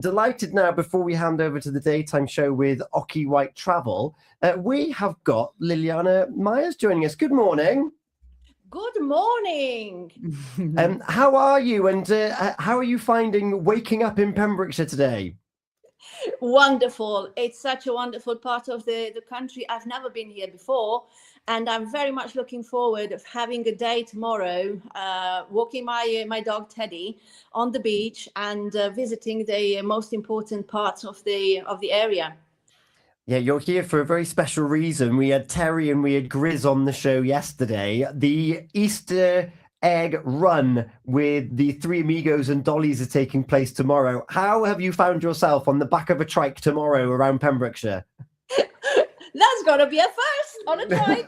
Delighted now, before we hand over to the daytime show with Oki White Travel, we have got Liliana Myers joining us. Good morning. Good morning. How are you, and how are you finding waking up in Pembrokeshire today? Wonderful. It's such a wonderful part of the country. I've never been here before, and I'm very much looking forward of having a day tomorrow, walking my dog Teddy on the beach and visiting the most important parts of the area. Yeah, you're here for a very special reason. We had Terry and we had Grizz on the show yesterday. The Easter egg run with the Three Amigos and Dollies are taking place tomorrow. How have you found yourself on the back of a trike tomorrow around Pembrokeshire? That's got to be a first on a trike.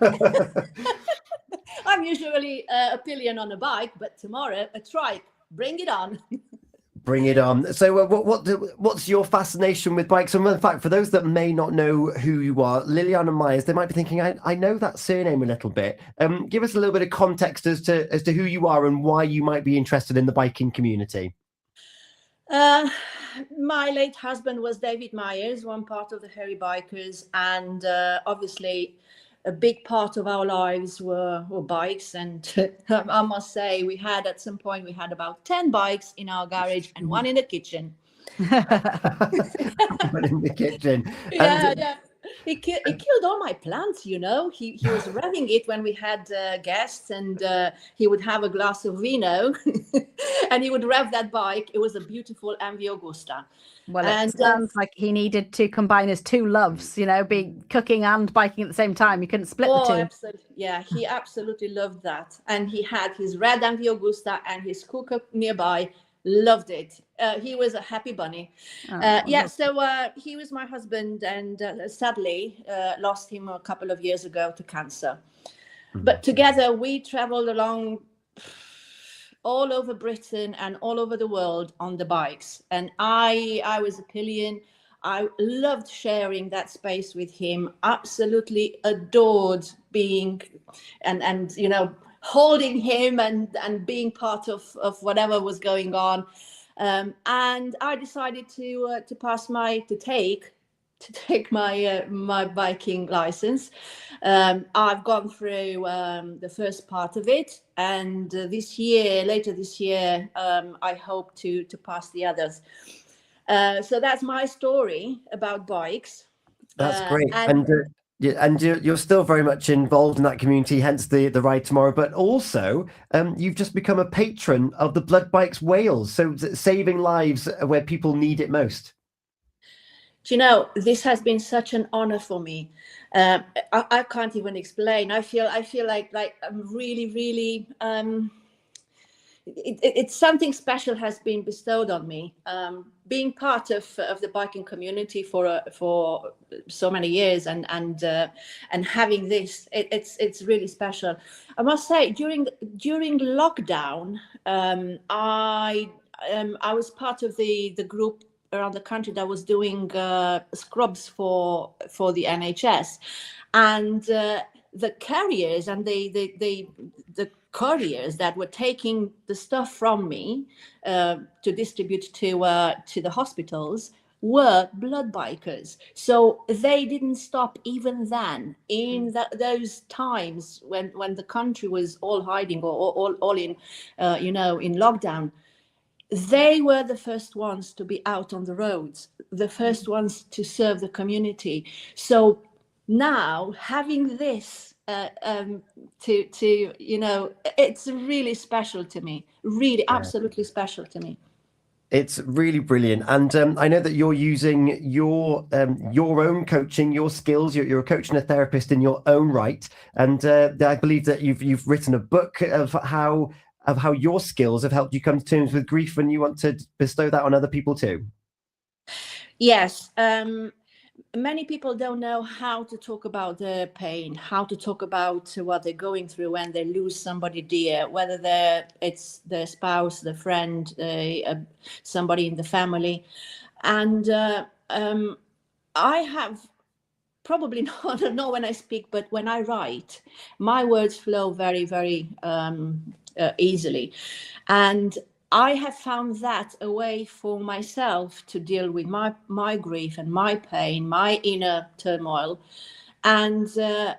I'm usually a pillion on a bike, but tomorrow a trike. Bring it on. Bring it on. So what's your fascination with bikes? And in fact, for those that may not know who you are, Liliana Myers, they might be thinking, I know that surname a little bit. Give us a little bit of context as to who you are and why you might be interested in the biking community. My late husband was David Myers, one part of the Hairy Bikers, and obviously a big part of our lives were bikes. And I must say, at some point we had about 10 bikes in our garage and one in the kitchen. One in the kitchen. Yeah. He killed all my plants, He was revving it when we had guests, and he would have a glass of vino and he would rev that bike. It was a beautiful MV Augusta. Well, it sounds like he needed to combine his two loves, be cooking and biking at the same time. You couldn't split the two. Absolutely. Yeah, he absolutely loved that. And he had his red MV Augusta and his cooker nearby. Loved it. He was a happy bunny. So he was my husband, and sadly lost him a couple of years ago to cancer. Mm-hmm. But together we traveled along all over Britain and all over the world on the bikes. And I was a pillion. I loved sharing that space with him. Absolutely adored being and holding him and being part of whatever was going on. And I decided to take my biking license. I've gone through the first part of it, and later this year, I hope to pass the others. So that's my story about bikes. That's great. And you're still very much involved in that community, hence the ride tomorrow. But also, you've just become a patron of the Blood Bikes Wales, so saving lives where people need it most. Do this has been such an honor for me. I can't even explain. I feel like I'm really, really. It's something special has been bestowed on me. Being part of the biking community for so many years and having this, it's really special. I must say, during lockdown, I was part of the group around the country that was doing scrubs for the NHS, and the carriers and the couriers that were taking the stuff from me to distribute to the hospitals were blood bikers. So they didn't stop even then in those times when the country was all hiding or all in in lockdown. They were the first ones to be out on the roads, the first ones to serve the community. So now having this it's really special to me, really absolutely special to me. It's really brilliant. And I know that you're using your own coaching, your skills. You're a coach and a therapist in your own right. And I believe that you've written a book of how your skills have helped you come to terms with grief, and you want to bestow that on other people too. Yes. Many people don't know how to talk about their pain, how to talk about what they're going through when they lose somebody dear, whether it's their spouse, their friend, somebody in the family. And I have probably not when I speak, but when I write, my words flow very, very easily. And I have found that a way for myself to deal with my grief and my pain, my inner turmoil. And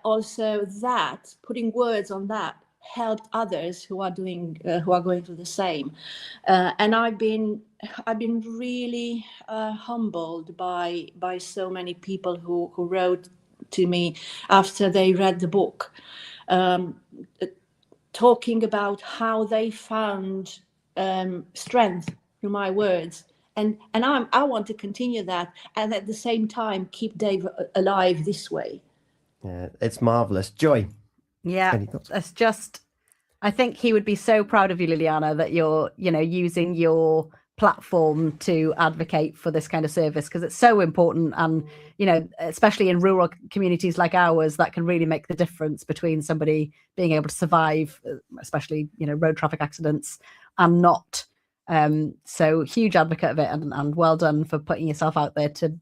also that putting words on that helped others who are going through the same. And I've been really humbled by so many people who wrote to me after they read the book, talking about how they found strength through my words. And I want to continue that, and at the same time keep Dave alive this way. Yeah, it's marvelous. Joy. Yeah, Any thoughts? it's just, I think he would be so proud of you, Liliana, that you're, using your platform to advocate for this kind of service, because it's so important. And, especially in rural communities like ours, that can really make the difference between somebody being able to survive, especially, road traffic accidents, and not. So huge advocate of it, and well done for putting yourself out there to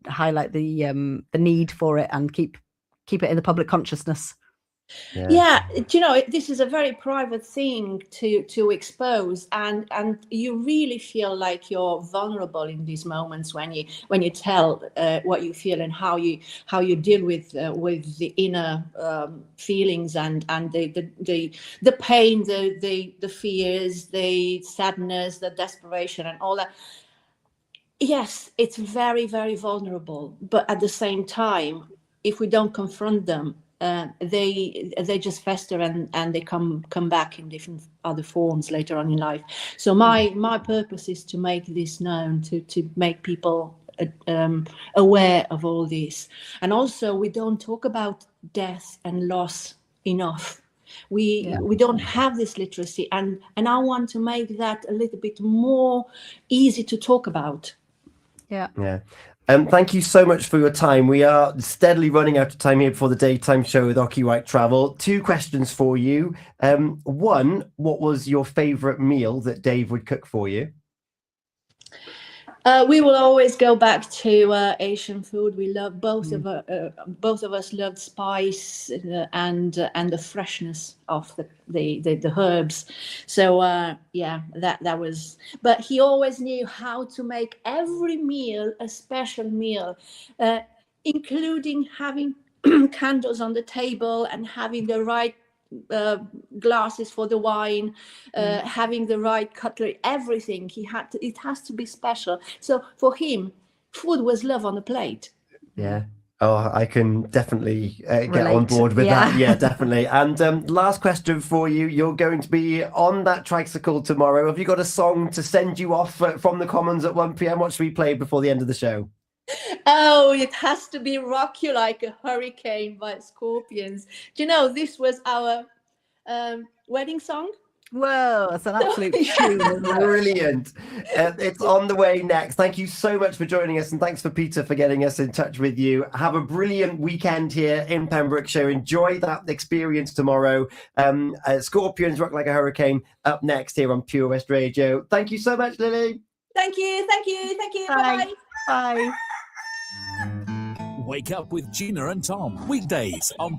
highlight the need for it and keep it in the public consciousness. Yeah, this is a very private thing to expose, and you really feel like you're vulnerable in these moments when you tell what you feel and how you deal with the inner feelings and the pain, the fears, the sadness, the desperation, and all that. Yes, it's very, very vulnerable, but at the same time, if we don't confront them, they just fester and they come back in different other forms later on in life. So my purpose is to make this known, to make people aware of all this. And also, we don't talk about death and loss enough. We don't have this literacy, and I want to make that a little bit more easy to talk about. Yeah. Thank you so much for your time. We are steadily running out of time here before the daytime show with Oki White Travel. 2 questions for you. One, what was your favourite meal that Dave would cook for you? We will always go back to Asian food. We love both of us loved spice and the freshness of the herbs. So that was. But he always knew how to make every meal a special meal, including having candles on the table and having the right glasses for the wine, having the right cutlery, everything. It has to be special. So for him, food was love on a plate. Yeah. Oh, I can definitely get Relate. on board with Yeah. that. Yeah, definitely. And last question for you. You're going to be on that tricycle tomorrow. Have you got a song to send you off from the Commons at 1 p.m? What should we play before the end of the show? Oh, it has to be Rock You Like a Hurricane by Scorpions. Do you know, this was our wedding song? Whoa, that's an absolute tune. Isn't it? Brilliant. It's on the way next. Thank you so much for joining us, and thanks for Peter for getting us in touch with you. Have a brilliant weekend here in Pembrokeshire. Enjoy that experience tomorrow. Scorpions, Rock Like a Hurricane up next here on Pure West Radio. Thank you so much, Lily. Thank you. Bye. Bye. Bye. Wake up with Gina and Tom, weekdays on